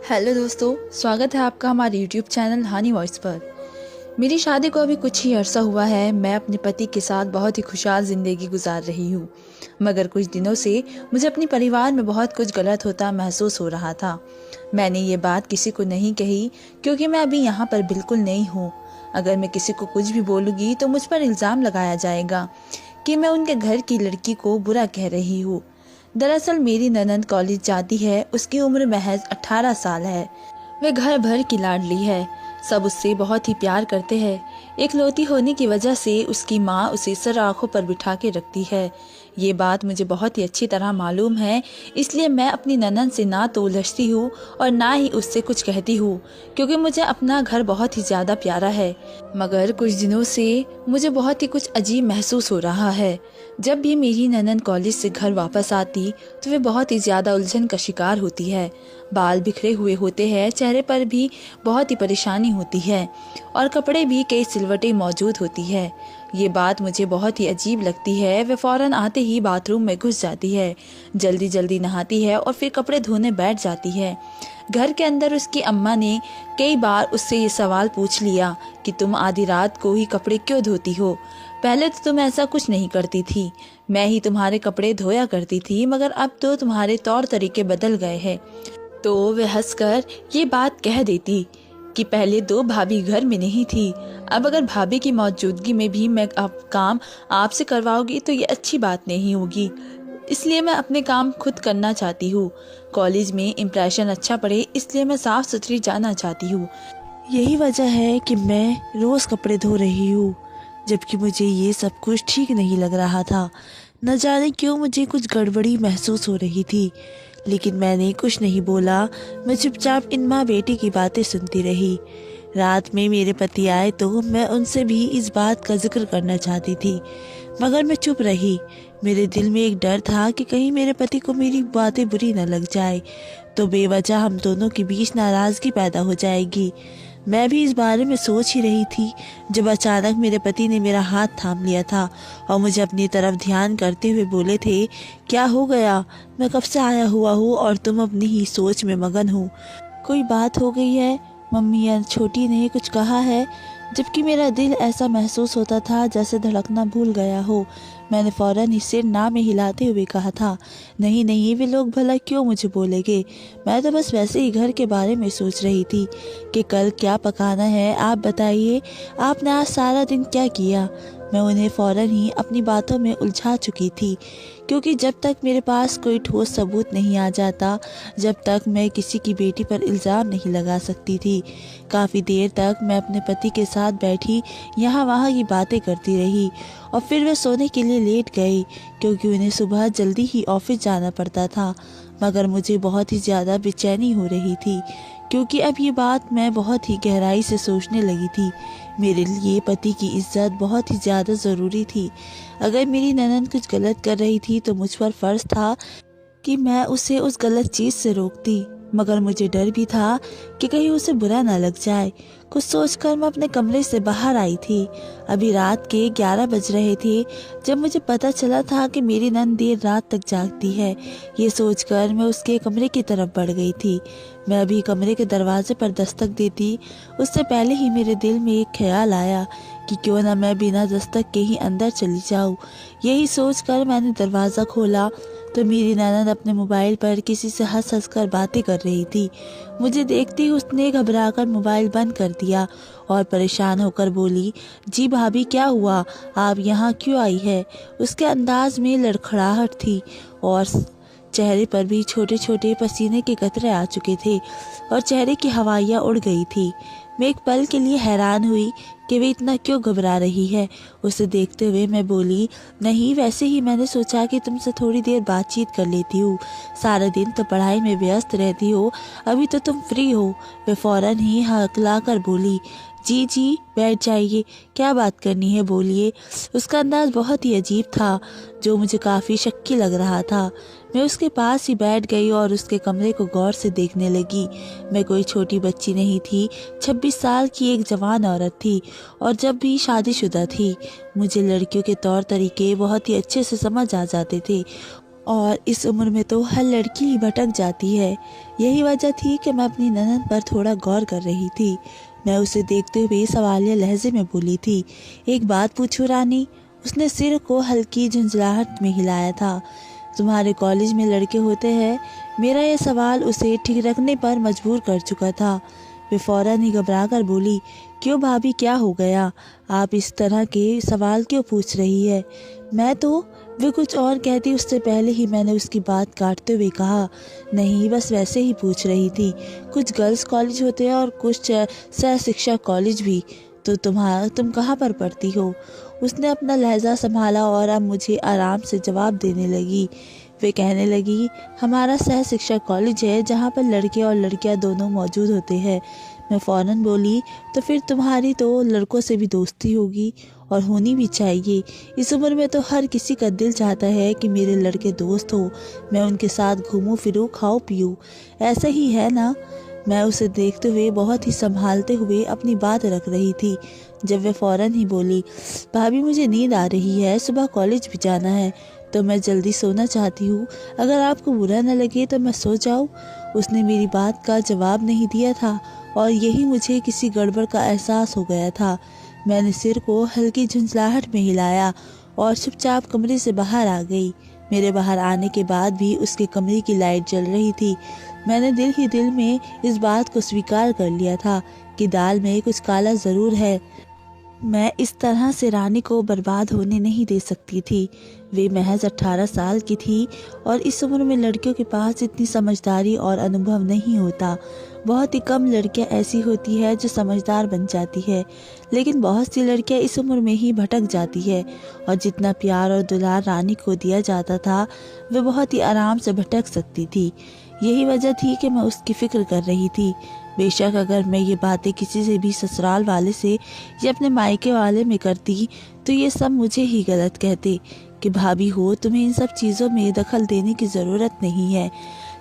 Hello दोस्तों, स्वागत है आपका हमारे यूट्यूब चैनल हानी वॉइस पर। मेरी शादी को अभी कुछ ही अरसा हुआ है। मैं अपने पति के साथ बहुत ही खुशहाल ज़िंदगी गुजार रही हूँ, मगर कुछ दिनों से मुझे अपने परिवार में बहुत कुछ गलत होता महसूस हो रहा था। मैंने ये बात किसी को नहीं कही क्योंकि मैं अभी यहाँ पर बिल्कुल नई हूँ। अगर मैं किसी को कुछ भी बोलूँगी तो मुझ पर इल्ज़ाम लगाया जाएगा कि मैं उनके घर की लड़की को बुरा कह रही हूँ। दरअसल मेरी ननंद कॉलेज जाती है। उसकी उम्र महज 18 साल है। वह घर भर की लाडली है। सब उससे बहुत ही प्यार करते हैं। इकलौती होने की वजह से उसकी माँ उसे सर आंखों पर बिठा के रखती है। ये बात मुझे बहुत ही अच्छी तरह मालूम है, इसलिए मैं अपनी ननंद से ना तो उलझती हूँ और ना ही उससे कुछ कहती हूँ, क्योंकि मुझे अपना घर बहुत ही ज़्यादा प्यारा है। मगर कुछ दिनों से मुझे बहुत ही कुछ अजीब महसूस हो रहा है। जब भी मेरी ननंद कॉलेज से घर वापस आती तो वे बहुत ही ज़्यादा उलझन का शिकार होती है। बाल बिखरे हुए होते हैं, चेहरे पर भी बहुत ही परेशानी होती है और कपड़े भी कई सिलवटें मौजूद होती है। ये बात मुझे बहुत ही अजीब लगती है। वह फ़ौरन आते ही बाथरूम में घुस जाती है, जल्दी जल्दी नहाती है और फिर कपड़े धोने बैठ जाती है। घर के अंदर उसकी अम्मा ने कई बार उससे ये सवाल पूछ लिया कि तुम आधी रात को ही कपड़े क्यों धोती हो? पहले तो तुम ऐसा कुछ नहीं करती थी, मैं ही तुम्हारे कपड़े धोया करती थी, मगर अब तो तुम्हारे तौर तरीके बदल गए हैं। तो वह हंसकर ये बात कह देती कि पहले दो भाभी घर में नहीं थी, अब अगर भाभी की मौजूदगी में भी मैं अब काम आपसे करवाऊंगी तो ये अच्छी बात नहीं होगी, इसलिए मैं अपने काम खुद करना चाहती हूँ। कॉलेज में इम्प्रेशन अच्छा पड़े, इसलिए मैं साफ सुथरी जाना चाहती हूँ। यही वजह है कि मैं रोज़ कपड़े धो रही हूँ, जबकि मुझे ये सब कुछ ठीक नहीं लग रहा था। न जाने क्यों मुझे कुछ गड़बड़ी महसूस हो रही थी, लेकिन मैंने कुछ नहीं बोला। मैं चुपचाप इन माँ बेटी की बातें सुनती रही। रात में मेरे पति आए तो मैं उनसे भी इस बात का जिक्र करना चाहती थी, मगर मैं चुप रही। मेरे दिल में एक डर था कि कहीं मेरे पति को मेरी बातें बुरी न लग जाए तो बेवजह हम दोनों के बीच नाराज़गी पैदा हो जाएगी। मैं भी इस बारे में सोच ही रही थी जब अचानक मेरे पति ने मेरा हाथ थाम लिया था और मुझे अपनी तरफ ध्यान करते हुए बोले थे, क्या हो गया? मैं कब से आया हुआ हूँ और तुम अपनी ही सोच में मगन हो। कोई बात हो गई है? मम्मी या छोटी ने कुछ कहा है? जबकि मेरा दिल ऐसा महसूस होता था जैसे धड़कना भूल गया हो। मैंने फ़ौरन ही सिर ना में हिलाते हुए कहा था, नहीं नहीं, वे लोग भला क्यों मुझे बोलेंगे, मैं तो बस वैसे ही घर के बारे में सोच रही थी कि कल क्या पकाना है। आप बताइए, आपने आज सारा दिन क्या किया? मैं उन्हें फ़ौरन ही अपनी बातों में उलझा चुकी थी, क्योंकि जब तक मेरे पास कोई ठोस सबूत नहीं आ जाता, जब तक मैं किसी की बेटी पर इल्ज़ाम नहीं लगा सकती थी। काफ़ी देर तक मैं अपने पति के साथ बैठी यहाँ वहाँ की बातें करती रही और फिर वे सोने के लिए लेट गए, क्योंकि उन्हें सुबह जल्दी ही ऑफिस जाना पड़ता था। मगर मुझे बहुत ही ज़्यादा बेचैनी हो रही थी, क्योंकि अब ये बात मैं बहुत ही गहराई से सोचने लगी थी। मेरे लिए पति की इज्जत बहुत ही ज़्यादा ज़रूरी थी। अगर मेरी ननद कुछ गलत कर रही थी तो मुझ पर फ़र्ज़ था कि मैं उसे उस गलत चीज़ से रोकती, मगर मुझे डर भी था कि कहीं उसे बुरा ना लग जाए। कुछ सोचकर मैं अपने कमरे से बाहर आई थी। अभी रात के 11 बज रहे थे जब मुझे पता चला था कि मेरी नंद देर रात तक जागती है। ये सोचकर मैं उसके कमरे की तरफ बढ़ गई थी। मैं अभी कमरे के दरवाजे पर दस्तक देती, उससे पहले ही मेरे दिल में एक ख्याल आया कि क्यों ना मैं बिना दस्तक के ही अंदर चली जाऊँ। यही सोचकर मैंने दरवाज़ा खोला तो मेरी ननद अपने मोबाइल पर किसी से हंस हंस कर बातें कर रही थी। मुझे देखते ही उसने घबराकर मोबाइल बंद कर दिया और परेशान होकर बोली, जी भाभी, क्या हुआ? आप यहाँ क्यों आई है? उसके अंदाज में लड़खड़ाहट थी और चेहरे पर भी छोटे छोटे पसीने के कतरे आ चुके थे और चेहरे की हवाइयाँ उड़ गई थी। मैं एक पल के लिए हैरान हुई कि वे इतना क्यों घबरा रही है। उसे देखते हुए मैं बोली, नहीं, वैसे ही मैंने सोचा कि तुमसे थोड़ी देर बातचीत कर लेती हूँ। सारा दिन तो पढ़ाई में व्यस्त रहती हो, अभी तो तुम फ्री हो। वे फौरन ही हकला कर बोली, जी जी, बैठ जाइए, क्या बात करनी है, बोलिए। उसका अंदाज बहुत ही अजीब था, जो मुझे काफ़ी शक्की लग रहा था। मैं उसके पास ही बैठ गई और उसके कमरे को गौर से देखने लगी। मैं कोई छोटी बच्ची नहीं थी, 26 साल की एक जवान औरत थी और जब भी शादीशुदा थी। मुझे लड़कियों के तौर तरीके बहुत ही अच्छे से समझ आ जाते थे और इस उम्र में तो हर लड़की ही भटक जाती है। यही वजह थी कि मैं अपनी ननद पर थोड़ा गौर कर रही थी। मैं उसे देखते हुए सवालिया लहजे में बोली थी, एक बात पूछूं रानी? उसने सिर को हल्की झुंझलाहट में हिलाया था। तुम्हारे कॉलेज में लड़के होते हैं? मेरा यह सवाल उसे ठिठकने पर मजबूर कर चुका था। वे फौरन ही घबरा कर बोली, क्यों भाभी, क्या हो गया? आप इस तरह के सवाल क्यों पूछ रही है? मैं तो वे कुछ और कहती उससे पहले ही मैंने उसकी बात काटते हुए कहा, नहीं, बस वैसे ही पूछ रही थी। कुछ गर्ल्स कॉलेज होते हैं और कुछ सह शिक्षा कॉलेज भी। तो तुम कहाँ पर पढ़ती हो? उसने अपना लहजा संभाला और अब मुझे आराम से जवाब देने लगी। वे कहने लगी, हमारा सह शिक्षा कॉलेज है जहाँ पर लड़के और लड़कियाँ दोनों मौजूद होते हैं। मैं फौरन बोली, तो फिर तुम्हारी तो लड़कों से भी दोस्ती होगी और होनी भी चाहिए। इस उम्र में तो हर किसी का दिल चाहता है कि मेरे लड़के दोस्त हो, मैं उनके साथ घूमूं फिरूं, खाऊं पीऊं। ऐसा ही है ना? मैं उसे देखते हुए बहुत ही संभालते हुए अपनी बात रख रही थी जब वे फौरन ही बोली, भाभी मुझे नींद आ रही है, सुबह कॉलेज भी जाना है, तो मैं जल्दी सोना चाहती हूँ। अगर आपको बुरा न लगे तो मैं सो जाऊँ। उसने मेरी बात का जवाब नहीं दिया था और यही मुझे किसी गड़बड़ का एहसास हो गया था। मैंने सिर को हल्की झुंझलाहट में हिलाया और चुपचाप कमरे से बाहर आ गई। मेरे बाहर आने के बाद भी उसके कमरे की लाइट जल रही थी। मैंने दिल ही दिल में इस बात को स्वीकार कर लिया था कि दाल में कुछ काला जरूर है। मैं इस तरह से रानी को बर्बाद होने नहीं दे सकती थी। वे महज 18 साल की थी और इस उम्र में लड़कियों के पास इतनी समझदारी और अनुभव नहीं होता। बहुत ही कम लड़कियां ऐसी होती है जो समझदार बन जाती है, लेकिन बहुत सी लड़कियां इस उम्र में ही भटक जाती है। और जितना प्यार और दुलार रानी को दिया जाता था, वे बहुत ही आराम से भटक सकती थी। यही वजह थी कि मैं उसकी फिक्र कर रही थी। बेशक अगर मैं ये बातें किसी से भी ससुराल वाले से या अपने मायके वाले में करती तो ये सब मुझे ही गलत कहते कि भाभी हो, तुम्हें इन सब चीज़ों में दखल देने की ज़रूरत नहीं है।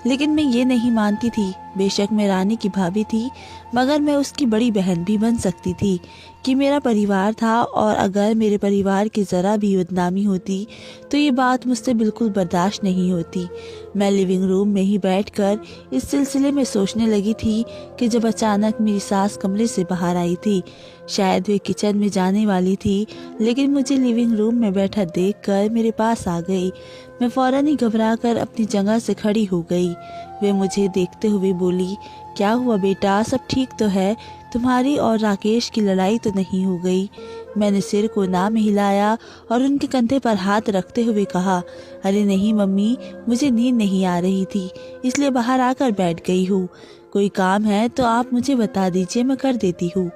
लेकिन मैं ये नहीं मानती थी। बेशक मैं रानी की भाभी थी, मगर मैं उसकी बड़ी बहन भी बन सकती थी कि मेरा परिवार था, और अगर मेरे परिवार की ज़रा भी बदनामी होती तो ये बात मुझसे बिल्कुल बर्दाश्त नहीं होती। मैं लिविंग रूम में ही बैठकर इस सिलसिले में सोचने लगी थी कि जब अचानक मेरी सास कमरे से बाहर आई थी। शायद वे किचन में जाने वाली थी, लेकिन मुझे लिविंग रूम में बैठा देखकर मेरे पास आ गई। मैं फौरन ही घबराकर अपनी जगह से खड़ी हो गई। वे मुझे देखते हुए बोली, क्या हुआ बेटा, सब ठीक तो है? तुम्हारी और राकेश की लड़ाई तो नहीं हो गई? मैंने सिर को ना में हिलाया और उनके कंधे पर हाथ रखते हुए कहा, अरे नहीं मम्मी, मुझे नींद नहीं आ रही थी, इसलिए बाहर आकर बैठ गई हूँ। कोई काम है तो आप मुझे बता दीजिए, मैं कर देती हूँ।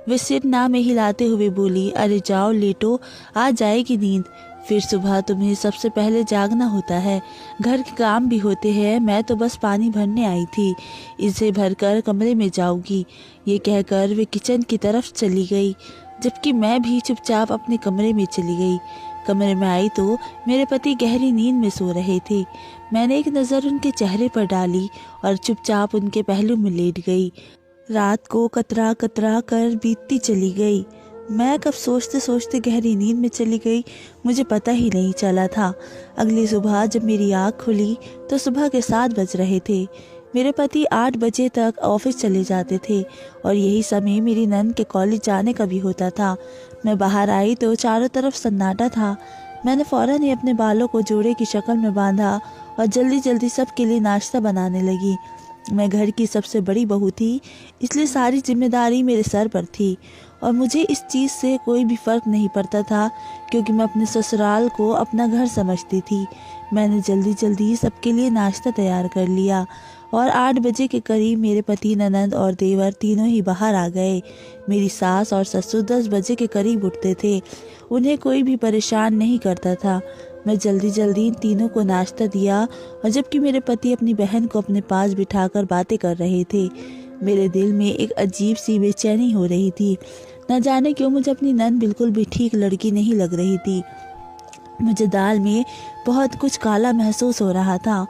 वे सिर ना में हिलाते हुए बोली, अरे जाओ लेटो, आ जाएगी नींद, फिर सुबह तुम्हें सबसे पहले जागना होता है, घर के काम भी होते हैं। मैं तो बस पानी भरने आई थी, इसे भरकर कमरे में जाऊंगी। ये कहकर वे किचन की तरफ चली गई, जबकि मैं भी चुपचाप अपने कमरे में चली गई। कमरे में आई तो मेरे पति गहरी नींद में सो रहे थे। मैंने एक नज़र उनके चेहरे पर डाली और चुपचाप उनके पहलू में लेट गई। रात को कतरा कतरा कर बीतती चली गई। मैं कब सोचते सोचते गहरी नींद में चली गई, मुझे पता ही नहीं चला था। अगली सुबह जब मेरी आँख खुली तो सुबह के 7 बज रहे थे। मेरे पति 8 बजे तक ऑफिस चले जाते थे और यही समय मेरी नंद के कॉलेज जाने का भी होता था। मैं बाहर आई तो चारों तरफ सन्नाटा था। मैंने फौरन ही अपने बालों को जोड़े की शक्ल में बांधा और जल्दी जल्दी सबके लिए नाश्ता बनाने लगी। मैं घर की सबसे बड़ी बहू थी, इसलिए सारी जिम्मेदारी मेरे सर पर थी और मुझे इस चीज़ से कोई भी फ़र्क नहीं पड़ता था, क्योंकि मैं अपने ससुराल को अपना घर समझती थी। मैंने जल्दी जल्दी सबके लिए नाश्ता तैयार कर लिया और 8 बजे के करीब मेरे पति, ननद और देवर तीनों ही बाहर आ गए। मेरी सास और ससुर 10 बजे के करीब उठते थे। उन्हें कोई भी परेशान नहीं करता था। मैं जल्दी जल्दी इन तीनों को नाश्ता दिया और जबकि मेरे पति अपनी बहन को अपने पास बिठाकर बातें कर रहे थे, मेरे दिल में एक अजीब सी बेचैनी हो रही थी। न जाने क्यों मुझे अपनी नंद बिल्कुल भी ठीक लड़की नहीं लग रही थी। मुझे दाल में बहुत कुछ काला महसूस हो रहा था।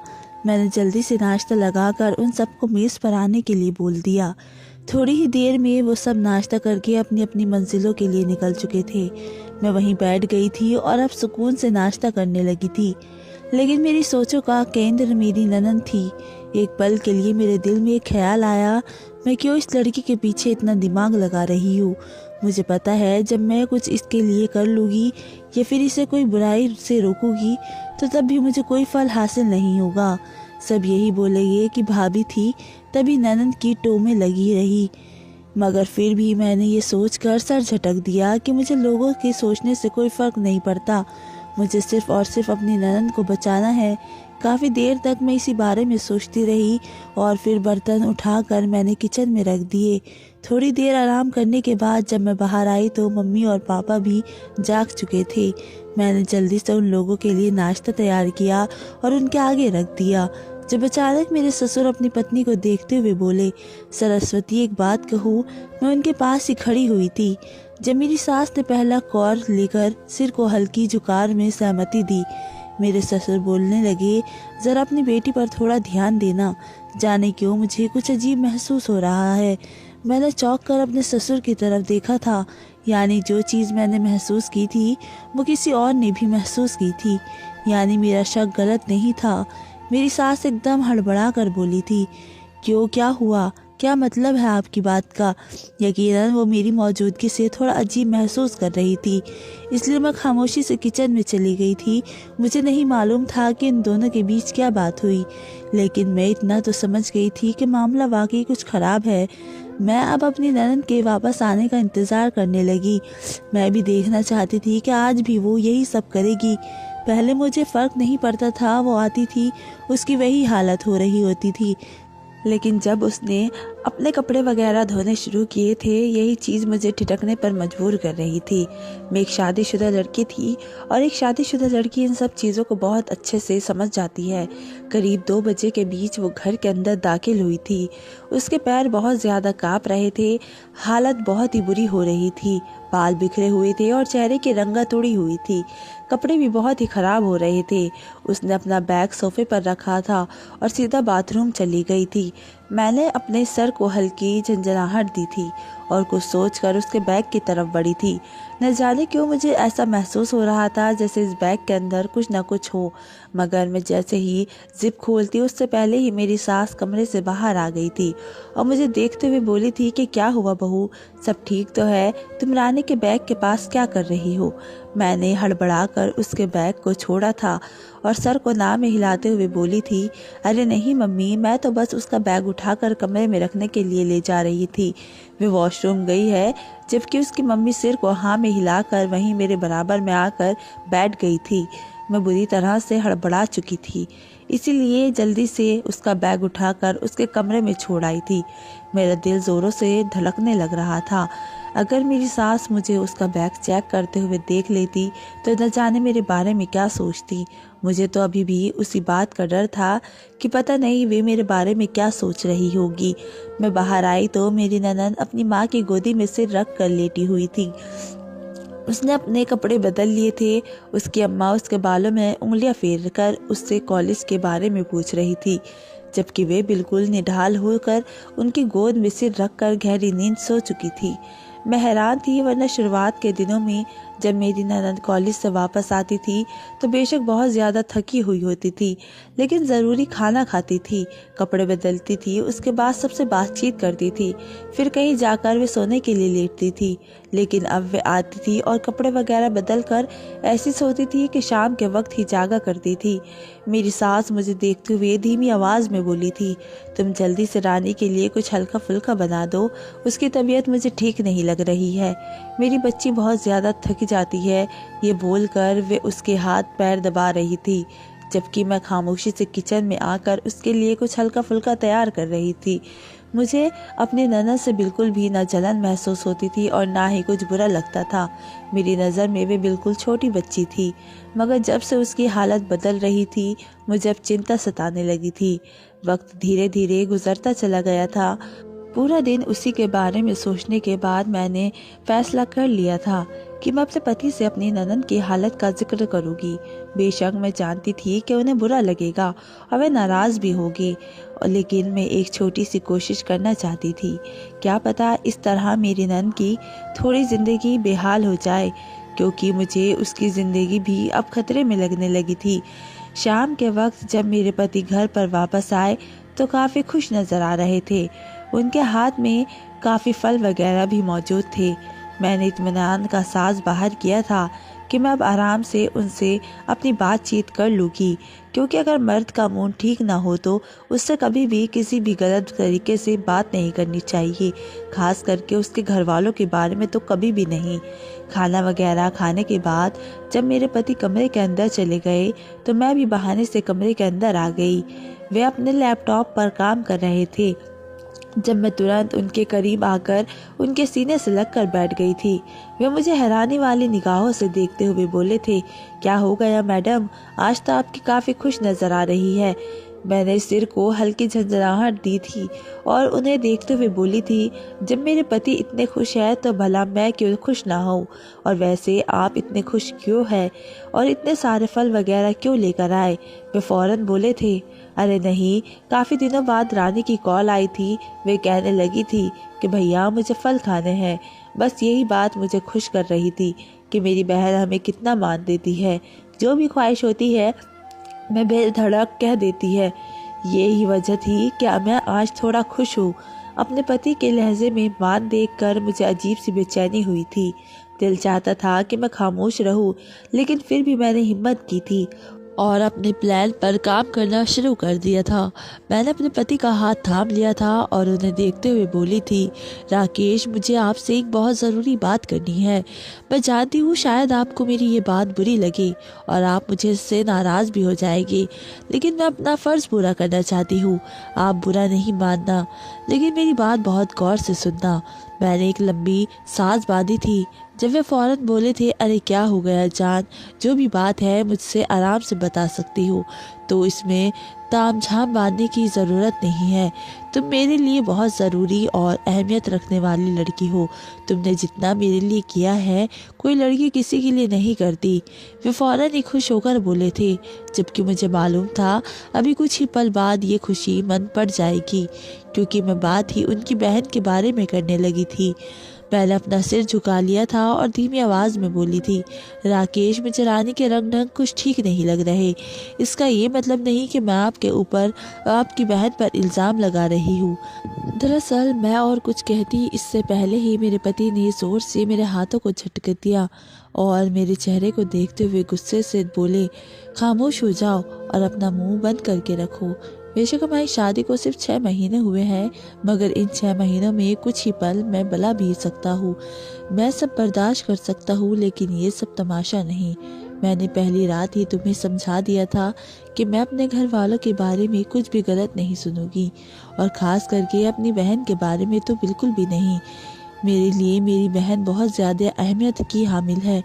मैंने जल्दी से नाश्ता लगाकर उन सबको मेज़ पर आने के लिए बोल दिया। थोड़ी ही देर में वो सब नाश्ता करके अपनी अपनी मंजिलों के लिए निकल चुके थे। मैं वहीं बैठ गई थी और अब सुकून से नाश्ता करने लगी थी। लेकिन मेरी सोचों का केंद्र मेरी ननद थी। एक पल के लिए मेरे दिल में एक ख्याल आया, मैं क्यों इस लड़की के पीछे इतना दिमाग लगा रही हूँ। मुझे पता है जब मैं कुछ इसके लिए कर लूँगी या फिर इसे कोई बुराई से रोकूंगी तो तब भी मुझे कोई फल हासिल नहीं होगा। सब यही बोलेंगे कि भाभी थी तभी ननद की टो में लगी रही। मगर फिर भी मैंने ये सोचकर सर झटक दिया कि मुझे लोगों के सोचने से कोई फ़र्क नहीं पड़ता, मुझे सिर्फ और सिर्फ अपनी ननद को बचाना है। काफ़ी देर तक मैं इसी बारे में सोचती रही और फिर बर्तन उठाकर मैंने किचन में रख दिए। थोड़ी देर आराम करने के बाद जब मैं बाहर आई तो मम्मी और पापा भी जाग चुके थे। मैंने जल्दी से उन लोगों के लिए नाश्ता तैयार किया और उनके आगे रख दिया। जब अचानक मेरे ससुर अपनी पत्नी को देखते हुए बोले, सरस्वती एक बात कहूँ। मैं उनके पास ही खड़ी हुई थी जब मेरी सास ने पहला कौर लेकर सिर को हल्की झुकार में सहमति दी। मेरे ससुर बोलने लगे, ज़रा अपनी बेटी पर थोड़ा ध्यान देना, जाने क्यों मुझे कुछ अजीब महसूस हो रहा है। मैंने चौंक कर अपने ससुर की तरफ देखा था, यानी जो चीज़ मैंने महसूस की थी वो किसी और ने भी महसूस की थी, यानी मेरा शक गलत नहीं था। मेरी सास एकदम हड़बड़ा कर बोली थी, क्यों, क्या हुआ, क्या मतलब है आपकी बात का। यकीनन वो मेरी मौजूदगी से थोड़ा अजीब महसूस कर रही थी, इसलिए मैं खामोशी से किचन में चली गई थी। मुझे नहीं मालूम था कि इन दोनों के बीच क्या बात हुई, लेकिन मैं इतना तो समझ गई थी कि मामला वाकई कुछ खराब है। मैं अब अपनी ननद के वापस आने का इंतज़ार करने लगी। मैं भी देखना चाहती थी कि आज भी वो यही सब करेगी। पहले मुझे फ़र्क नहीं पड़ता था, वो आती थी उसकी वही हालत हो रही होती थी, लेकिन जब उसने अपने कपड़े वगैरह धोने शुरू किए थे यही चीज़ मुझे ठिठकने पर मजबूर कर रही थी। मैं एक शादीशुदा लड़की थी और एक शादीशुदा लड़की इन सब चीज़ों को बहुत अच्छे से समझ जाती है। करीब 2 बजे के बीच वो घर के अंदर दाखिल हुई थी। उसके पैर बहुत ज़्यादा काँप रहे थे, हालत बहुत ही बुरी हो रही थी, बाल बिखरे हुए थे और चेहरे की रंगत उड़ी हुई थी, कपड़े भी बहुत ही ख़राब हो रहे थे। उसने अपना बैग सोफे पर रखा था और सीधा बाथरूम चली गई थी। मैंने अपने सर को हल्की झंझनाहट दी थी और कुछ सोचकर उसके बैग की तरफ बढ़ी थी। न जाने क्यों मुझे ऐसा महसूस हो रहा था जैसे इस बैग के अंदर कुछ न कुछ हो, मगर मैं जैसे ही जिप खोलती उससे पहले ही मेरी सास कमरे से बाहर आ गई थी और मुझे देखते हुए बोली थी कि क्या हुआ बहू, सब ठीक तो है, तुम रानी के बैग के पास क्या कर रही हो। मैंने हड़बड़ाकर उसके बैग को छोड़ा था और सर को ना में हिलाते हुए बोली थी, अरे नहीं मम्मी, मैं तो बस उसका बैग उठाकर कमरे में रखने के लिए ले जा रही थी, वे वॉशरूम गई है। जबकि उसकी मम्मी सिर को हाँ में हिलाकर वहीं मेरे बराबर में आकर बैठ गई थी। मैं बुरी तरह से हड़बड़ा चुकी थी, इसीलिए जल्दी से उसका बैग उठाकर उसके कमरे में छोड़ आई थी। मेरा दिल ज़ोरों से धड़कने लग रहा था। अगर मेरी सास मुझे उसका बैग चेक करते हुए देख लेती तो न जाने मेरे बारे में क्या सोचती। मुझे तो अभी भी उसी बात का डर था कि पता नहीं वे मेरे बारे में क्या सोच रही होगी। मैं बाहर आई तो मेरी ननद अपनी माँ की गोदी में सिर रख कर लेटी हुई थी। उसने अपने कपड़े बदल लिए थे। उसकी अम्मा उसके बालों में उंगलियां फेर कर उससे कॉलेज के बारे में पूछ रही थी, जबकि वे बिल्कुल निढाल होकर उनकी गोद में सिर रखकर गहरी नींद सो चुकी थी। मैं हैरान थी, वरना शुरुआत के दिनों में जब मेरी ननद कॉलेज से वापस आती थी तो बेशक बहुत ज़्यादा थकी हुई होती थी, लेकिन ज़रूरी खाना खाती थी, कपड़े बदलती थी, उसके बाद सबसे बातचीत करती थी, फिर कहीं जाकर वे सोने के लिए लेटती थी। लेकिन अब वे आती थी और कपड़े वगैरह बदल कर ऐसी सोती थी कि शाम के वक्त ही जागा करती थी। मेरी सास मुझे देखते हुए धीमी आवाज़ में बोली थी, तुम जल्दी से रानी के लिए कुछ हल्का फुल्का बना दो, उसकी तबीयत मुझे ठीक नहीं लग रही है, मेरी बच्ची बहुत ज़्यादा थक जाती है। ये बोलकर वे उसके हाथ पैर दबा रही थी, जबकि मैं खामोशी से किचन में आकर उसके लिए कुछ हल्का फुल्का तैयार कर रही थी। मुझे अपनी ननद से बिल्कुल भी न जलन महसूस होती थी और ना ही कुछ बुरा लगता था। मेरी नज़र में वे बिल्कुल छोटी बच्ची थी, मगर जब से उसकी हालत बदल रही थी मुझे अब चिंता सताने लगी थी। वक्त धीरे धीरे गुजरता चला गया था। पूरा दिन उसी के बारे में सोचने के बाद मैंने फैसला कर लिया था कि मैं अपने पति से अपनी ननद की हालत का जिक्र करूंगी। बेशक मैं जानती थी कि उन्हें बुरा लगेगा और वे नाराज़ भी होगी, लेकिन मैं एक छोटी सी कोशिश करना चाहती थी। क्या पता इस तरह मेरी ननद की थोड़ी ज़िंदगी बेहाल हो जाए, क्योंकि मुझे उसकी ज़िंदगी भी अब खतरे में लगने लगी थी। शाम के वक्त जब मेरे पति घर पर वापस आए तो काफ़ी खुश नज़र आ रहे थे। उनके हाथ में काफ़ी फल वगैरह भी मौजूद थे। मैंने इत्मीनान का सांस बाहर किया था कि मैं अब आराम से उनसे अपनी बातचीत कर लूँगी, क्योंकि अगर मर्द का मूड ठीक ना हो तो उससे कभी भी किसी भी गलत तरीके से बात नहीं करनी चाहिए, खास करके उसके घर वालों के बारे में तो कभी भी नहीं। खाना वगैरह खाने के बाद जब मेरे पति कमरे के अंदर चले गए तो मैं भी बहाने से कमरे के अंदर आ गई। वे अपने लैपटॉप पर काम कर रहे थे जब मैं तुरंत उनके करीब आकर उनके सीने से लगकर बैठ गई थी। वे मुझे हैरानी वाली निगाहों से देखते हुए बोले थे, क्या हो गया मैडम, आज तो आपकी काफ़ी खुश नज़र आ रही है। मैंने सिर को हल्की झंझनाहट दी थी और उन्हें देखते हुए बोली थी, जब मेरे पति इतने खुश हैं तो भला मैं क्यों खुश ना हूँ, और वैसे आप इतने खुश क्यों हैं और इतने सारे फल वगैरह क्यों लेकर आए। वे फौरन बोले थे, अरे नहीं, काफ़ी दिनों बाद रानी की कॉल आई थी। वे कहने लगी थी कि भैया मुझे फल खाने हैं। बस यही बात मुझे खुश कर रही थी कि मेरी बहन हमें कितना मान देती है, जो भी ख्वाहिश होती है मैं बेधड़क कह देती है। यही वजह थी कि मैं आज थोड़ा खुश हूँ। अपने पति के लहजे में मान देखकर मुझे अजीब सी बेचैनी हुई थी। दिल चाहता था कि मैं खामोश रहूं, लेकिन फिर भी मैंने हिम्मत की थी और अपने प्लान पर काम करना शुरू कर दिया था। मैंने अपने पति का हाथ थाम लिया था और उन्हें देखते हुए बोली थी, राकेश, मुझे आपसे एक बहुत ज़रूरी बात करनी है। मैं जानती हूँ शायद आपको मेरी ये बात बुरी लगे और आप मुझे इससे नाराज़ भी हो जाएंगे, लेकिन मैं अपना फ़र्ज़ पूरा करना चाहती हूँ। आप बुरा नहीं मानना, लेकिन मेरी बात बहुत गौर से सुनना। मैंने एक लंबी सांस बांधी थी जब वे फौरन बोले थे, अरे क्या हो गया जान, जो भी बात है मुझसे आराम से बता सकती हो, तो इसमें तामझाम बांधने की ज़रूरत नहीं है। तुम मेरे लिए बहुत ज़रूरी और अहमियत रखने वाली लड़की हो। तुमने जितना मेरे लिए किया है कोई लड़की किसी के लिए नहीं करती। वे फौरन ही खुश होकर बोले थे, जबकि मुझे मालूम था अभी कुछ ही पल बाद ये खुशी मन पड़ जाएगी, क्योंकि मैं बात ही उनकी बहन के बारे में करने लगी थी। मैंने अपना सिर झुका लिया था और धीमी आवाज़ में बोली थी, राकेश, मुझे रानी के रंग ढंग कुछ ठीक नहीं लग रहे। इसका ये मतलब नहीं कि मैं आपके ऊपर आपकी बहन पर इल्ज़ाम लगा रही हूँ। दरअसल मैं और कुछ कहती इससे पहले ही मेरे पति ने ज़ोर से मेरे हाथों को झटक दिया और मेरे चेहरे को देखते हुए गुस्से से बोले, खामोश हो जाओ और अपना मुंह बंद करके रखो। बेशक हमारी शादी को सिर्फ 6 महीने हुए हैं, मगर इन 6 महीनों में कुछ ही पल मैं बला भी सकता हूँ। मैं सब बर्दाश्त कर सकता हूँ, लेकिन ये सब तमाशा नहीं। मैंने पहली रात ही तुम्हें समझा दिया था कि मैं अपने घर वालों के बारे में कुछ भी गलत नहीं सुनूंगी, और ख़ास करके अपनी बहन के बारे में तो बिल्कुल भी नहीं। मेरे लिए मेरी बहन बहुत ज़्यादा अहमियत की हामिल है।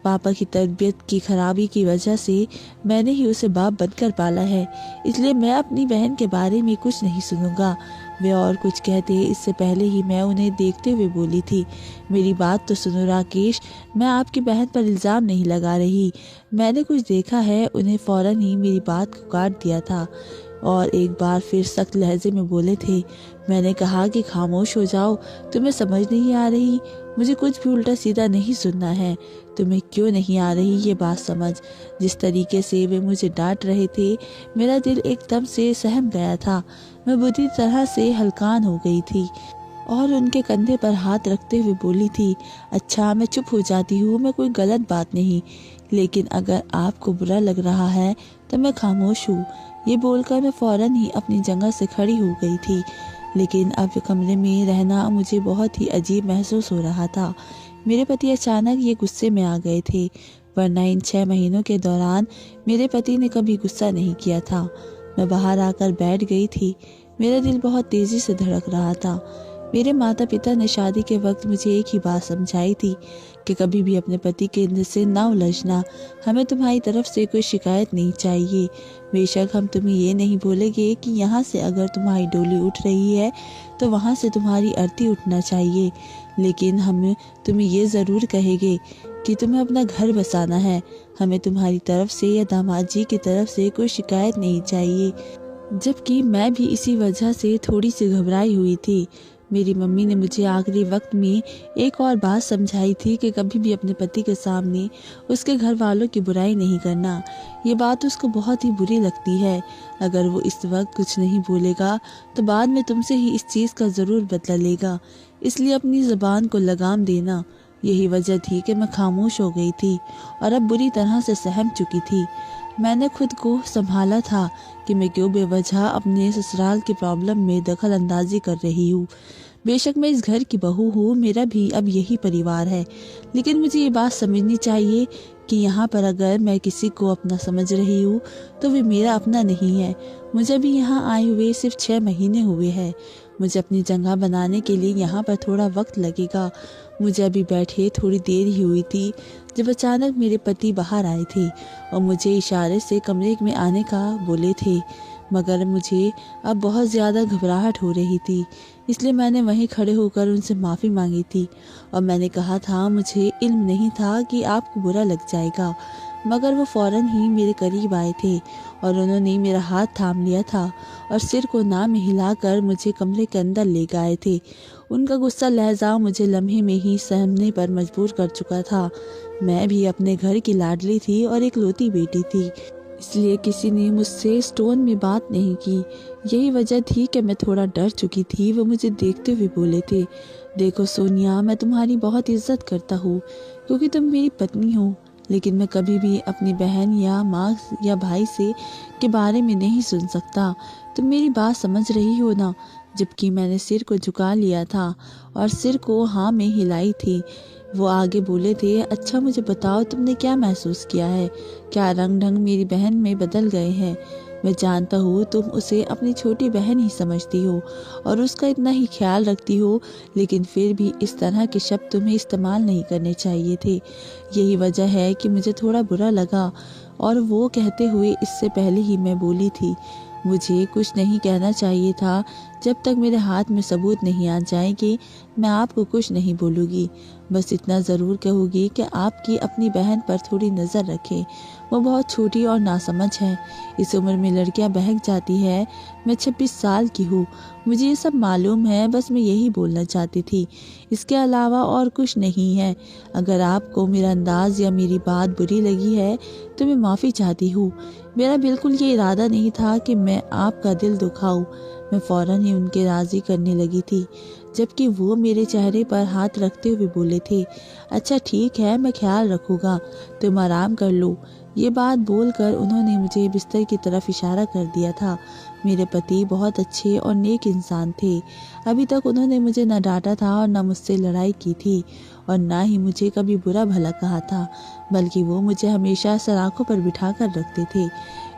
पापा की तबीयत की खराबी की वजह से मैंने ही उसे बाप बनकर पाला है, इसलिए मैं अपनी बहन के बारे में कुछ नहीं सुनूंगा। वे और कुछ कहते इससे पहले ही मैं उन्हें देखते हुए बोली थी, मेरी बात तो सुनो राकेश, मैं आपकी बहन पर इल्ज़ाम नहीं लगा रही। मैंने कुछ देखा है। उन्हें फ़ौरन ही मेरी बात को काट दिया था और एक बार फिर सख्त लहजे में बोले थे, मैंने कहा कि खामोश हो जाओ। तुम्हें समझ नहीं आ रही? मुझे कुछ भी उल्टा सीधा नहीं सुनना है। तुम्हें क्यों नहीं आ रही ये बात समझ? जिस तरीके से वे मुझे डांट रहे थे, मेरा दिल एकदम से सहम गया था। मैं बुरी तरह से हलकान हो गई थी और उनके कंधे पर हाथ रखते हुए बोली थी, अच्छा मैं चुप हो जाती हूँ, मैं कोई गलत बात नहीं, लेकिन अगर आपको बुरा लग रहा है तो मैं खामोश हूँ। ये बोलकर मैं फ़ौरन ही अपनी जगह से खड़ी हो गई थी, लेकिन अब कमरे में रहना मुझे बहुत ही अजीब महसूस हो रहा था। मेरे पति अचानक ये गुस्से में आ गए थे, वरना इन 6 महीनों के दौरान मेरे पति ने कभी गुस्सा नहीं किया था। मैं बाहर आकर बैठ गई थी। मेरा दिल बहुत तेज़ी से धड़क रहा था। मेरे माता पिता ने शादी के वक्त मुझे एक ही बात समझाई थी कि कभी भी अपने पति के से ना उलझना। हमें तुम्हारी तरफ से कोई शिकायत नहीं चाहिए। बेशक हम तुम्हें ये नहीं बोलेंगे कि यहाँ से अगर तुम्हारी डोली उठ रही है तो वहाँ से तुम्हारी अर्थी उठना चाहिए, लेकिन हम तुम्हें ये ज़रूर कहेंगे कि तुम्हें अपना घर बसाना है। हमें तुम्हारी तरफ से या दामाद जी की तरफ से कोई शिकायत नहीं चाहिए। जबकि मैं भी इसी वजह से थोड़ी सी घबराई हुई थी। मेरी मम्मी ने मुझे आखिरी वक्त में एक और बात समझाई थी कि कभी भी अपने पति के सामने उसके घर वालों की बुराई नहीं करना। ये बात उसको बहुत ही बुरी लगती है। अगर वो इस वक्त कुछ नहीं बोलेगा तो बाद में तुमसे ही इस चीज़ का ज़रूर बदला लेगा, इसलिए अपनी ज़ुबान को लगाम देना। यही वजह थी कि मैं खामोश हो गई थी और अब बुरी तरह से सहम चुकी थी। मैंने खुद को संभाला था कि मैं क्यों बेवजह अपने ससुराल की प्रॉब्लम में दखल अंदाजी कर रही हूँ। बेशक मैं इस घर की बहू हूँ, मेरा भी अब यही परिवार है, लेकिन मुझे ये बात समझनी चाहिए कि यहाँ पर अगर मैं किसी को अपना समझ रही हूँ तो वे मेरा अपना नहीं है। मुझे भी यहाँ आए हुए सिर्फ 6 महीने हुए हैं। मुझे अपनी जगह बनाने के लिए यहाँ पर थोड़ा वक्त लगेगा। मुझे अभी बैठे थोड़ी देर ही हुई थी जब अचानक मेरे पति बाहर आए थे और मुझे इशारे से कमरे में आने का बोले थे, मगर मुझे अब बहुत ज़्यादा घबराहट हो रही थी, इसलिए मैंने वहीं खड़े होकर उनसे माफ़ी मांगी थी और मैंने कहा था मुझे इल्म नहीं था कि आपको बुरा लग जाएगा। मगर वो फ़ौरन ही मेरे करीब आए थे और उन्होंने मेरा हाथ थाम लिया था और सिर को ना में हिलाकर मुझे कमरे के अंदर ले गए थे। उनका गुस्सा लहजा मुझे लम्हे में ही सहमने पर मजबूर कर चुका था। मैं भी अपने घर की लाडली थी और एक लौती बेटी थी, इसलिए किसी ने मुझसे स्टोन में बात नहीं की। यही वजह थी कि मैं थोड़ा डर चुकी थी। वो मुझे देखते हुए बोले थे, देखो सोनिया, मैं तुम्हारी बहुत इज्जत करता हूँ क्योंकि तुम मेरी पत्नी हो, लेकिन मैं कभी भी अपनी बहन या माँ या भाई से के बारे में नहीं सुन सकता। तुम मेरी बात समझ रही हो ना? जबकि मैंने सिर को झुका लिया था और सिर को हाँ में हिलाई थी। वो आगे बोले थे, अच्छा मुझे बताओ तुमने क्या महसूस किया है? क्या रंग ढंग मेरी बहन में बदल गए हैं? मैं जानता हूँ तुम उसे अपनी छोटी बहन ही समझती हो और उसका इतना ही ख्याल रखती हो, लेकिन फिर भी इस तरह के शब्द तुम्हें इस्तेमाल नहीं करने चाहिए थे। यही वजह है कि मुझे थोड़ा बुरा लगा और वो कहते हुए इससे पहले ही मैं बोली थी, मुझे कुछ नहीं कहना चाहिए था। जब तक मेरे हाथ में सबूत नहीं आ जाएंगे मैं आपको कुछ नहीं बोलूँगी। बस इतना ज़रूर कहूँगी कि आपकी अपनी बहन पर थोड़ी नज़र रखें। वो बहुत छोटी और नासमझ है। इस उम्र में लड़कियां बहक जाती है। मैं 26 साल की हूँ, मुझे ये सब मालूम है। बस मैं यही बोलना चाहती थी, इसके अलावा और कुछ नहीं है। अगर आपको मेरा अंदाज या मेरी बात बुरी लगी है तो मैं माफ़ी चाहती हूँ। मेरा बिल्कुल ये इरादा नहीं था कि मैं आपका दिल दुखाऊं। मैं फ़ौरन ही उनके राज़ी करने लगी थी, जबकि वो मेरे चेहरे पर हाथ रखते हुए बोले थे, अच्छा ठीक है, मैं ख्याल रखूँगा, तुम आराम कर लो। ये बात बोलकर उन्होंने मुझे बिस्तर की तरफ इशारा कर दिया था। मेरे पति बहुत अच्छे और नेक इंसान थे। अभी तक उन्होंने मुझे न डांटा था और न मुझसे लड़ाई की थी और ना ही मुझे कभी बुरा भला कहा था, बल्कि वो मुझे हमेशा सलाखों पर बिठा कर रखते थे।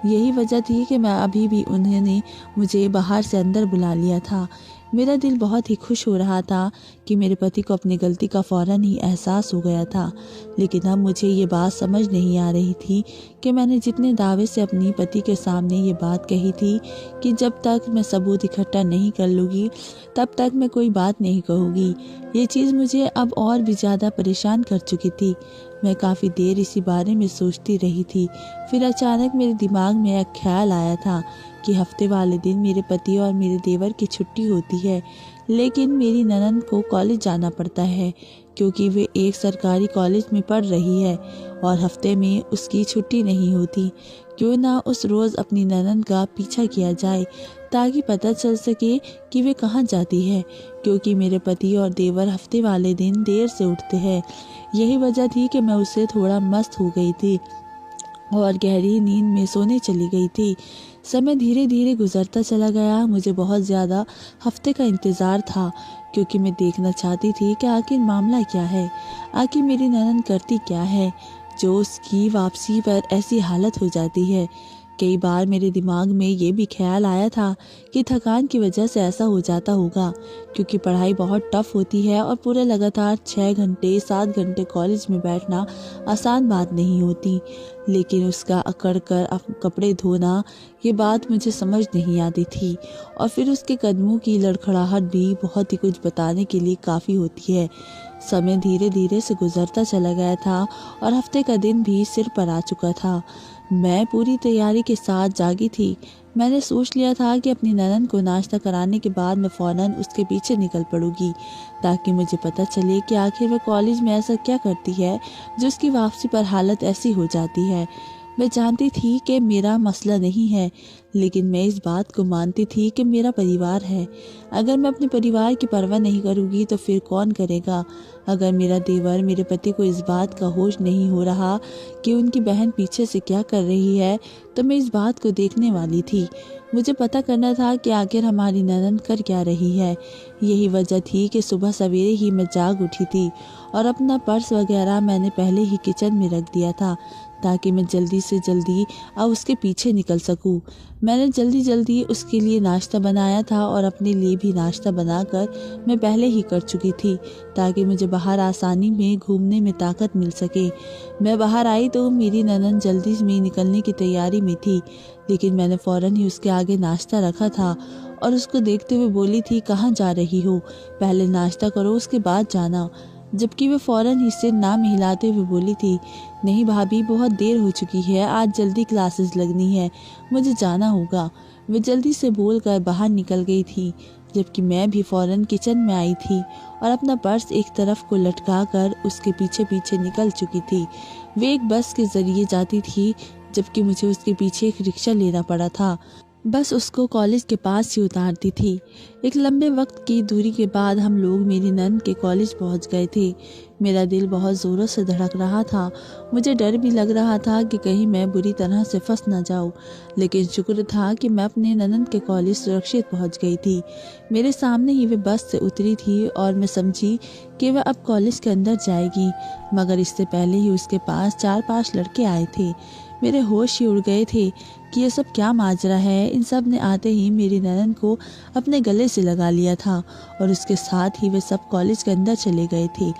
यही वजह थी कि मैं अभी भी उन्होंने मुझे बाहर से अंदर बुला लिया था। मेरा दिल बहुत ही खुश हो रहा था कि मेरे पति को अपनी गलती का फ़ौरन ही एहसास हो गया था, लेकिन अब मुझे ये बात समझ नहीं आ रही थी कि मैंने जितने दावे से अपनी पति के सामने ये बात कही थी कि जब तक मैं सबूत इकट्ठा नहीं कर लूँगी तब तक मैं कोई बात नहीं कहूँगी, ये चीज़ मुझे अब और भी ज़्यादा परेशान कर चुकी थी। मैं काफ़ी देर इसी बारे में सोचती रही थी। फिर अचानक मेरे दिमाग में एक ख्याल आया था कि हफ्ते वाले दिन मेरे पति और मेरे देवर की छुट्टी होती है, लेकिन मेरी ननद को कॉलेज जाना पड़ता है क्योंकि वे एक सरकारी कॉलेज में पढ़ रही है और हफ्ते में उसकी छुट्टी नहीं होती। क्यों ना उस रोज़ अपनी ननद का पीछा किया जाए ताकि पता चल सके कि वे कहाँ जाती है, क्योंकि मेरे पति और देवर हफ्ते वाले दिन देर से उठते हैं। यही वजह थी कि मैं उससे थोड़ा मस्त हो गई थी और गहरी नींद में सोने चली गई थी। समय धीरे धीरे गुजरता चला गया। मुझे बहुत ज़्यादा हफ्ते का इंतज़ार था क्योंकि मैं देखना चाहती थी कि आखिर मामला क्या है, आखिर मेरी ननद करती क्या है जो उसकी वापसी पर ऐसी हालत हो जाती है। कई बार मेरे दिमाग में ये भी ख्याल आया था कि थकान की वजह से ऐसा हो जाता होगा, क्योंकि पढ़ाई बहुत टफ होती है और पूरे लगातार 6 घंटे 7 घंटे कॉलेज में बैठना आसान बात नहीं होती। लेकिन उसका अकड़ कर कपड़े धोना, ये बात मुझे समझ नहीं आती थी और फिर उसके कदमों की लड़खड़ाहट भी बहुत ही कुछ बताने के लिए काफ़ी होती है। समय धीरे धीरे से गुजरता चला गया था और हफ्ते का दिन भी सिर पर आ चुका था। मैं पूरी तैयारी के साथ जागी थी। मैंने सोच लिया था कि अपनी ननद को नाश्ता कराने के बाद मैं फ़ौरन उसके पीछे निकल पड़ूंगी, ताकि मुझे पता चले कि आखिर वह कॉलेज में ऐसा क्या करती है जो उसकी वापसी पर हालत ऐसी हो जाती है। मैं जानती थी कि मेरा मसला नहीं है, लेकिन मैं इस बात को मानती थी कि मेरा परिवार है। अगर मैं अपने परिवार की परवाह नहीं करूँगी तो फिर कौन करेगा। अगर मेरा देवर मेरे पति को इस बात का होश नहीं हो रहा कि उनकी बहन पीछे से क्या कर रही है, तो मैं इस बात को देखने वाली थी। मुझे पता करना था कि आखिर हमारी ननद कर क्या रही है। यही वजह थी कि सुबह सवेरे ही मैं जाग उठी थी और अपना पर्स वगैरह मैंने पहले ही किचन में रख दिया था, ताकि मैं जल्दी से जल्दी अब उसके पीछे निकल सकूं। मैंने जल्दी जल्दी उसके लिए नाश्ता बनाया था और अपने लिए भी नाश्ता बनाकर मैं पहले ही कर चुकी थी, ताकि मुझे बाहर आसानी में घूमने में ताकत मिल सके। मैं बाहर आई तो मेरी ननद जल्दी में निकलने की तैयारी में थी, लेकिन मैंने फ़ौरन ही उसके आगे नाश्ता रखा था और उसको देखते हुए बोली थी, कहाँ जा रही हो, पहले नाश्ता करो उसके बाद जाना। जबकि वह फ़ौरन ही सिर ना हिलाते हुए बोली थी, नहीं भाभी, बहुत देर हो चुकी है, आज जल्दी क्लासेस लगनी है, मुझे जाना होगा। वह जल्दी से बोलकर बाहर निकल गई थी, जबकि मैं भी फ़ौरन किचन में आई थी और अपना पर्स एक तरफ को लटका कर उसके पीछे पीछे निकल चुकी थी। वे एक बस के ज़रिए जाती थी, जबकि मुझे उसके पीछे एक रिक्शा लेना पड़ा था। बस उसको कॉलेज के पास ही उतारती थी। एक लंबे वक्त की दूरी के बाद हम लोग मेरी ननद के कॉलेज पहुंच गए थे। मेरा दिल बहुत ज़ोरों से धड़क रहा था। मुझे डर भी लग रहा था कि कहीं मैं बुरी तरह से फंस न जाऊं, लेकिन शुक्र था कि मैं अपने ननद के कॉलेज सुरक्षित पहुंच गई थी। मेरे सामने ही वह बस से उतरी थी और मैं समझी कि वह अब कॉलेज के अंदर जाएगी, मगर इससे पहले ही उसके पास 4-5 लड़के आए थे। मेरे होश ही उड़ गए थे कि ये सब क्या माजरा है। इन सब ने आते ही मेरी ननद को अपने गले से लगा लिया था और उसके साथ ही वे सब कॉलेज के अंदर चले गए थे।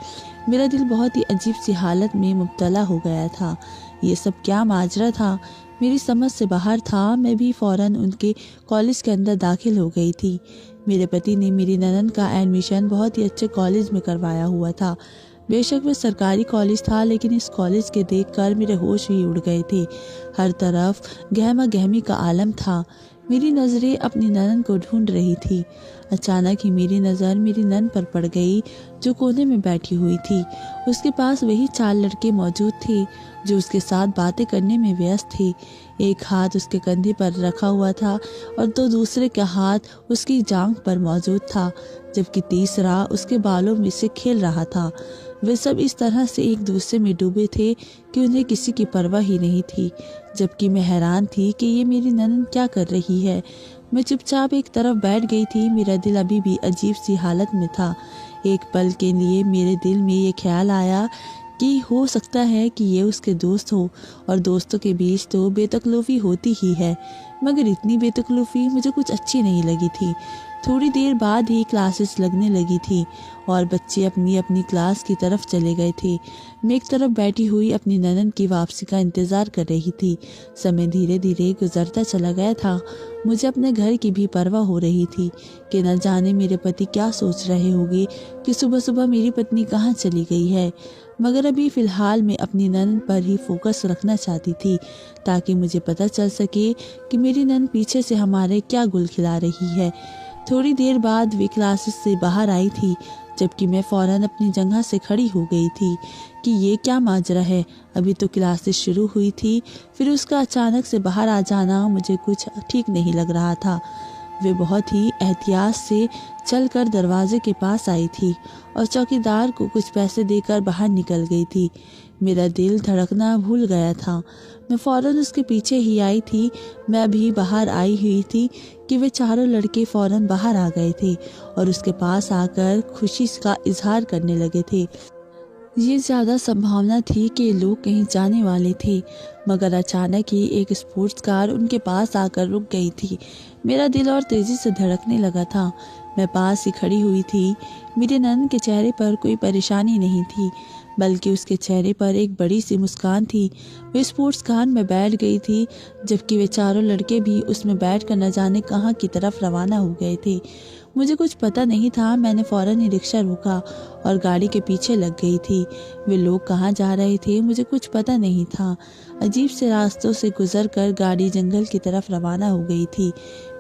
मेरा दिल बहुत ही अजीब सी हालत में मुब्तला हो गया था। ये सब क्या माजरा था, मेरी समझ से बाहर था। मैं भी फ़ौरन उनके कॉलेज के अंदर दाखिल हो गई थी। मेरे पति ने मेरी ननद का एडमिशन बहुत ही अच्छे कॉलेज में करवाया हुआ था। बेशक वह सरकारी कॉलेज था, लेकिन इस कॉलेज के देखकर मेरे होश ही उड़ गए थे। हर तरफ गहमा गहमी का आलम था। मेरी नज़रें अपनी ननद को ढूंढ रही थी। अचानक ही मेरी नज़र मेरी ननद पर पड़ गई, जो कोने में बैठी हुई थी। उसके पास वही 4 लड़के मौजूद थे जो उसके साथ बातें करने में व्यस्त थे। एक हाथ उसके कंधे पर रखा हुआ था और तो दूसरे का हाथ उसकी जांघ पर मौजूद था, जबकि तीसरा उसके बालों में से खेल रहा था। वे सब इस तरह से एक दूसरे में डूबे थे कि उन्हें किसी की परवाह ही नहीं थी, जबकि मैं हैरान थी कि ये मेरी ननद क्या कर रही है। मैं चुपचाप एक तरफ बैठ गई थी। मेरा दिल अभी भी अजीब सी हालत में था। एक पल के लिए मेरे दिल में ये ख्याल आया कि हो सकता है कि ये उसके दोस्त हो, और दोस्तों के बीच तो बेतकल्लुफ़ी होती ही है, मगर इतनी बेतकल्लुफ़ी मुझे कुछ अच्छी नहीं लगी थी। थोड़ी देर बाद ही क्लासेस लगने लगी थी और बच्चे अपनी अपनी क्लास की तरफ चले गए थे। मैं एक तरफ बैठी हुई अपनी ननद की वापसी का इंतज़ार कर रही थी। समय धीरे धीरे गुजरता चला गया था। मुझे अपने घर की भी परवाह हो रही थी कि न जाने मेरे पति क्या सोच रहे होंगे कि सुबह सुबह मेरी पत्नी कहाँ चली गई है। मगर अभी फ़िलहाल मैं अपनी ननद पर ही फोकस रखना चाहती थी, ताकि मुझे पता चल सके कि मेरी ननद पीछे से हमारे क्या गुल खिला रही है। थोड़ी देर बाद वे क्लासेस से बाहर आई थी, जबकि मैं फ़ौरन अपनी जगह से खड़ी हो गई थी कि ये क्या माजरा है। अभी तो क्लासेस शुरू हुई थी, फिर उसका अचानक से बाहर आ जाना मुझे कुछ ठीक नहीं लग रहा था। वे बहुत ही एहतियात से चलकर दरवाजे के पास आई थी और चौकीदार को कुछ पैसे देकर बाहर निकल गई थी। मेरा दिल धड़कना भूल गया था। मैं फ़ौरन उसके पीछे ही आई थी। मैं भी बाहर आई हुई थी कि वे चारों लड़के फ़ौरन बाहर आ गए थे और उसके पास आकर खुशी का इजहार करने लगे थे। ये ज़्यादा संभावना थी कि लोग कहीं जाने वाले थे, मगर अचानक ही एक स्पोर्ट्स कार उनके पास आकर रुक गई थी। मेरा दिल और तेज़ी से धड़कने लगा था। मैं पास ही खड़ी हुई थी। मेरे ननद के चेहरे पर कोई परेशानी नहीं थी, बल्कि उसके चेहरे पर एक बड़ी सी मुस्कान थी। वे स्पोर्ट्स कार में बैठ गई थी, जबकि वे चारों लड़के भी उसमें बैठकर न जाने कहाँ की तरफ रवाना हो गए थे। मुझे कुछ पता नहीं था। मैंने फौरन ही रिक्शा रोका और गाड़ी के पीछे लग गई थी। वे लोग कहाँ जा रहे थे मुझे कुछ पता नहीं था। अजीब से रास्तों से गुजरकर गाड़ी जंगल की तरफ रवाना हो गई थी।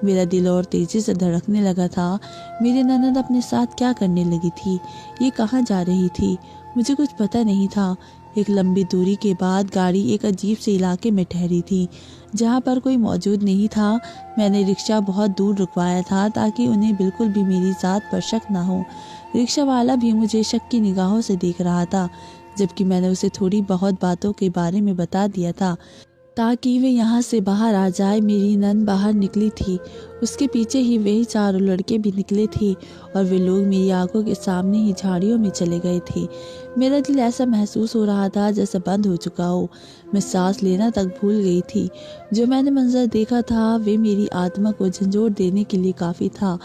मेरा दिल और तेजी से धड़कने लगा था। मेरी ननद अपने साथ क्या करने लगी थी? ये कहाँ जा रही थी? मुझे कुछ पता नहीं था। एक लंबी दूरी के बाद गाड़ी एक अजीब से इलाके में ठहरी थी जहाँ पर कोई मौजूद नहीं था। मैंने रिक्शा बहुत दूर रुकवाया था ताकि उन्हें बिल्कुल भी मेरी जात पर शक ना हो। रिक्शा वाला भी मुझे शक की निगाहों से देख रहा था, जबकि मैंने उसे थोड़ी बहुत बातों के बारे में बता दिया था ताकि वे यहाँ से बाहर आ जाए। मेरी नन बाहर निकली थी, उसके पीछे ही वही चारों लड़के भी निकले थे और वे लोग मेरी आंखों के सामने ही झाड़ियों में चले गए थे। मेरा दिल ऐसा महसूस हो रहा था जैसे बंद हो चुका हो। मैं सांस लेना तक भूल गई थी। जो मैंने मंजर देखा था वे मेरी आत्मा को झंझोर देने के लिए काफ़ी था।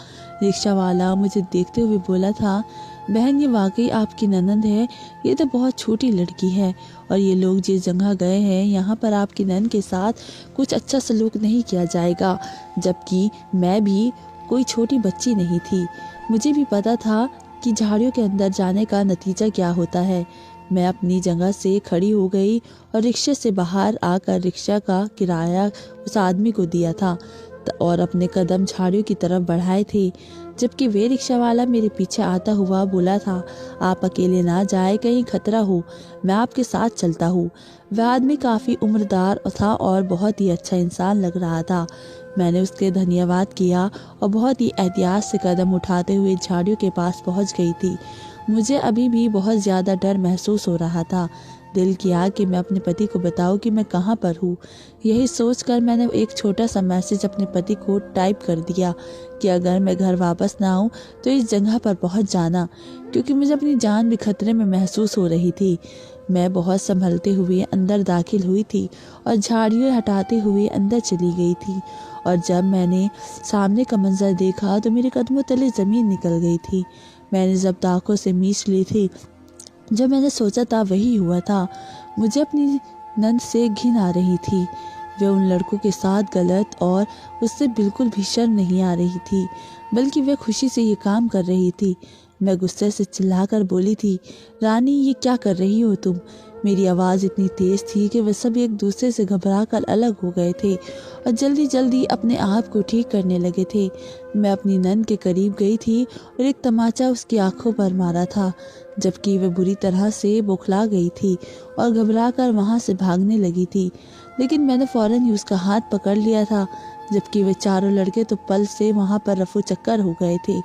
रिक्शा वाला मुझे देखते हुए बोला था, बहन ये वाकई आपकी ननद है? ये तो बहुत छोटी लड़की है और ये लोग जिस जगह गए हैं यहाँ पर आपकी ननद के साथ कुछ अच्छा सलूक नहीं किया जाएगा। जबकि मैं भी कोई छोटी बच्ची नहीं थी। मुझे भी पता था कि झाड़ियों के अंदर जाने का नतीजा क्या होता है। मैं अपनी जगह से खड़ी हो गई और रिक्शे से बाहर आकर रिक्शा का किराया उस आदमी को दिया था और अपने कदम झाड़ियों की तरफ बढ़ाए थे, जबकि वे रिक्शा वाला मेरे पीछे आता हुआ बोला था, आप अकेले ना जाए, कहीं खतरा हो, मैं आपके साथ चलता हूँ। वह आदमी काफ़ी उम्रदार था और बहुत ही अच्छा इंसान लग रहा था। मैंने उसके धन्यवाद किया और बहुत ही एहतियात से कदम उठाते हुए झाड़ियों के पास पहुँच गई थी। मुझे अभी भी बहुत ज़्यादा डर महसूस हो रहा था। दिल किया कि मैं अपने पति को बताऊं कि मैं कहाँ पर हूँ। यही सोचकर मैंने एक छोटा सा मैसेज अपने पति को टाइप कर दिया कि अगर मैं घर वापस ना आऊँ तो इस जगह पर पहुँच जाना, क्योंकि मुझे अपनी जान भी खतरे में महसूस हो रही थी। मैं बहुत संभलते हुए अंदर दाखिल हुई थी और झाड़ियाँ हटाते हुए अंदर चली गई थी। और जब मैंने सामने का मंजर देखा तो मेरे कदमों तले ज़मीन निकल गई थी। मैंने जब आँखों से मीच ली थी, जो मैंने सोचा था वही हुआ था। मुझे अपनी नंद से घिन आ रही थी। वे उन लड़कों के साथ गलत और उससे बिल्कुल भी शर्म नहीं आ रही थी, बल्कि वे खुशी से ये काम कर रही थी। मैं गुस्से से चिल्लाकर बोली थी, रानी ये क्या कर रही हो तुम? मेरी आवाज़ इतनी तेज़ थी कि वे सब एक दूसरे से घबराकर अलग हो गए थे और जल्दी जल्दी अपने आप को ठीक करने लगे थे। मैं अपनी नंद के करीब गई थी और एक तमाचा उसकी आंखों पर मारा था, जबकि वह बुरी तरह से बौखला गई थी और घबराकर वहाँ से भागने लगी थी। लेकिन मैंने फ़ौरन ही उसका हाथ पकड़ लिया था, जबकि वे चारों लड़के तो पल से वहाँ पर रफू चक्कर हो गए थे।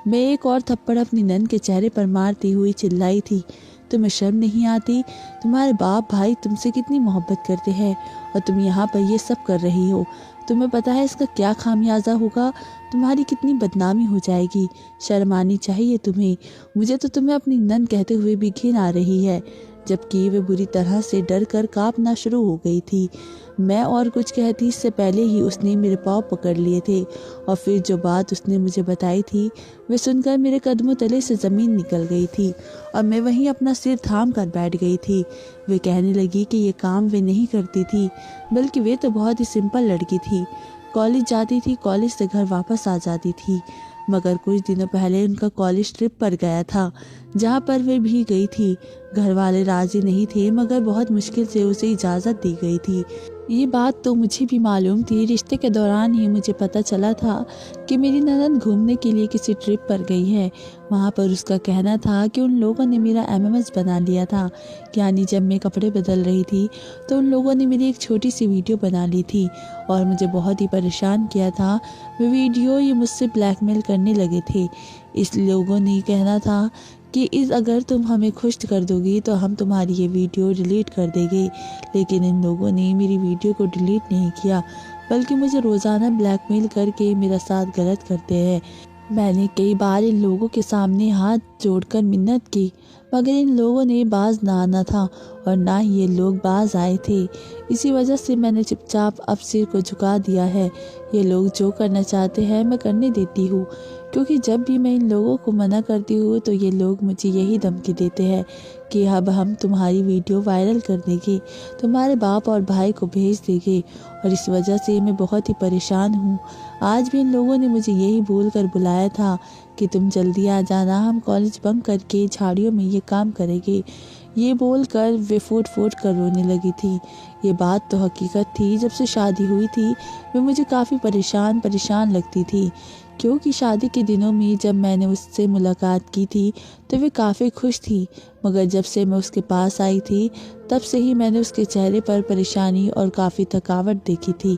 मैं एक और थप्पड़ अपनी नंद के चेहरे पर मारती हुई चिल्लाई थी, तुम्हें शर्म नहीं आती? तुम्हारे बाप भाई तुमसे कितनी मोहब्बत करते हैं और तुम यहाँ पर ये सब कर रही हो। तुम्हें पता है इसका क्या खामियाजा होगा? तुम्हारी कितनी बदनामी हो जाएगी। शर्म आनी चाहिए तुम्हें। मुझे तो तुम्हें अपनी नंद कहते हुए भी घिन आ रही है, जबकि वे बुरी तरह से डर कर कांपना शुरू हो गई थी। मैं और कुछ कहती इससे पहले ही उसने मेरे पाँव पकड़ लिए थे और फिर जो बात उसने मुझे बताई थी वे सुनकर मेरे कदमों तले से ज़मीन निकल गई थी और मैं वहीं अपना सिर थाम कर बैठ गई थी। वे कहने लगी कि ये काम वे नहीं करती थी, बल्कि वे तो बहुत ही सिंपल लड़की थी। कॉलेज जाती थी, कॉलेज से घर वापस आ जाती थी। मगर कुछ दिनों पहले उनका कॉलेज ट्रिप पर गया था, जहाँ पर वे भी गई थी। घर वाले राजी नहीं थे, मगर बहुत मुश्किल से उसे इजाज़त दी गई थी। ये बात तो मुझे भी मालूम थी। रिश्ते के दौरान ही मुझे पता चला था कि मेरी ननद घूमने के लिए किसी ट्रिप पर गई है। वहाँ पर उसका कहना था कि उन लोगों ने मेरा MMS बना लिया था। यानी जब मैं कपड़े बदल रही थी तो उन लोगों ने मेरी एक छोटी सी वीडियो बना ली थी और मुझे बहुत ही परेशान किया था। वे वीडियो ये मुझसे ब्लैकमेल करने लगे थे। इस लोगों ने कहना था कि अगर तुम हमें खुश कर दोगी तो हम तुम्हारी ये वीडियो डिलीट कर देंगे। लेकिन इन लोगों ने मेरी वीडियो को डिलीट नहीं किया, बल्कि मुझे रोज़ाना ब्लैकमेल करके मेरा साथ गलत करते हैं। मैंने कई बार इन लोगों के सामने हाथ जोड़कर मिन्नत की, मगर इन लोगों ने बाज ना आना था और ना ही ये लोग बाज आए थे। इसी वजह से मैंने चुपचाप अब सिर को झुका दिया है। ये लोग जो करना चाहते हैं मैं करने देती हूँ, क्योंकि जब भी मैं इन लोगों को मना करती हूँ तो ये लोग मुझे यही धमकी देते हैं कि अब हम तुम्हारी वीडियो वायरल कर देंगे, तुम्हारे बाप और भाई को भेज देंगे। और इस वजह से मैं बहुत ही परेशान हूँ। आज भी इन लोगों ने मुझे यही बोल कर बुलाया था कि तुम जल्दी आ जाना, हम कॉलेज बंक करके झाड़ियों में ये काम करेंगे। ये बोलकर वे फूट फूट कर रोने लगी थी। ये बात तो हकीकत थी। जब से शादी हुई थी वे मुझे काफ़ी परेशान लगती थी, क्योंकि शादी के दिनों में जब मैंने उससे मुलाकात की थी तो वे काफ़ी खुश थी, मगर जब से मैं उसके पास आई थी तब से ही मैंने उसके चेहरे पर परेशानी और काफ़ी थकावट देखी थी।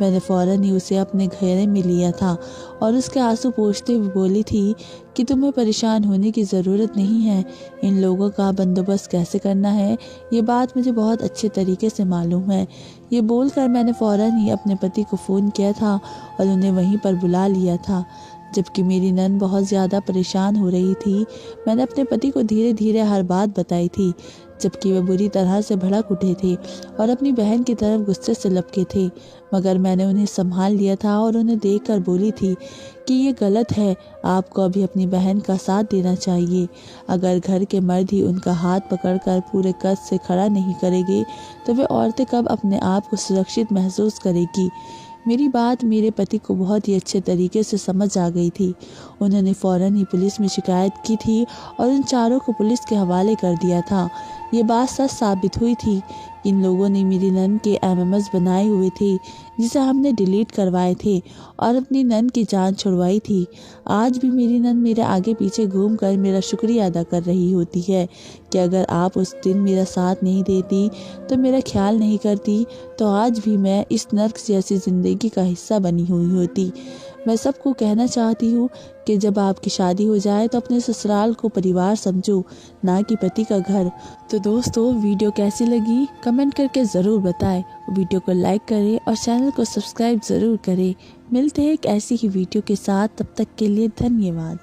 मैंने फ़ौरन ही उसे अपने घेरे में लिया था और उसके आंसू पोंछते हुए बोली थी कि तुम्हें परेशान होने की ज़रूरत नहीं है। इन लोगों का बंदोबस्त कैसे करना है ये बात मुझे बहुत अच्छे तरीके से मालूम है। ये बोलकर मैंने फ़ौरन ही अपने पति को फ़ोन किया था और उन्हें वहीं पर बुला लिया था। जबकि मेरी नंद बहुत ज़्यादा परेशान हो रही थी, मैंने अपने पति को धीरे धीरे हर बात बताई थी, जबकि वे बुरी तरह से भड़क उठे थे और अपनी बहन की तरफ गुस्से से लपके थे। मगर मैंने उन्हें संभाल लिया था और उन्हें देखकर बोली थी कि ये गलत है, आपको अभी अपनी बहन का साथ देना चाहिए। अगर घर के मर्द ही उनका हाथ पकड़कर पूरे कद से खड़ा नहीं करेंगे तो वे औरतें कब अपने आप को सुरक्षित महसूस करेगी। मेरी बात मेरे पति को बहुत ही अच्छे तरीके से समझ आ गई थी। उन्होंने फ़ौरन ही पुलिस में शिकायत की थी और उन चारों को पुलिस के हवाले कर दिया था। ये बात सच साबित हुई थी। इन लोगों ने मेरी नंद के एमएमएस बनाए हुए थे, जिसे हमने डिलीट करवाए थे और अपनी नंद की जान छुड़वाई थी। आज भी मेरी नंद मेरे आगे पीछे घूमकर मेरा शुक्रिया अदा कर रही होती है कि अगर आप उस दिन मेरा साथ नहीं देती, तो मेरा ख्याल नहीं करती, तो आज भी मैं इस नर्क जैसी ज़िंदगी का हिस्सा बनी हुई होती। मैं सबको कहना चाहती हूँ कि जब आपकी शादी हो जाए तो अपने ससुराल को परिवार समझो, ना कि पति का घर। तो दोस्तों, वीडियो कैसी लगी कमेंट करके ज़रूर बताएं। वीडियो को लाइक करें और चैनल को सब्सक्राइब ज़रूर करें। मिलते हैं एक ऐसी ही वीडियो के साथ, तब तक के लिए धन्यवाद।